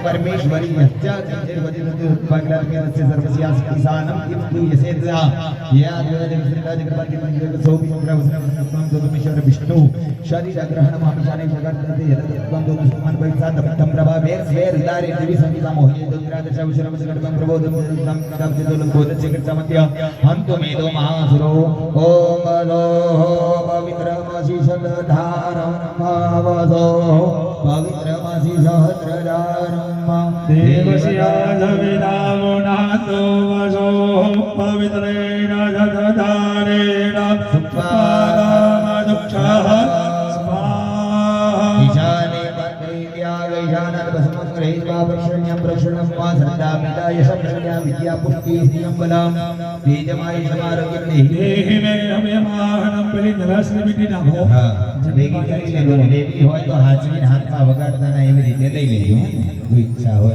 परमेश्वरी विष्णु शरीर ग्रहण महासुरो ओम पवित्रमसि शतधारं भावसो पवित्रमसि सहस्रधारं देवस्याधविनामो नातो वसो पवित्रेण शतधारेण सुपादामदुक्षः स्वाहा ईशाने प्रक्षण्यं प्रक्षणं वा श्रद्धामिता यशप्रज्ञा विद्या पुष्टि श्रियं बलं तेजमाय समारोग्यं देहि मे अभयमाहनं बलिधरस्मिति नमो ભેગી કરી લેજો લેવી હોય તો હાજરી હાથમાં વગાડતા એવી રીતે લઈ લેજો ઈચ્છા હોય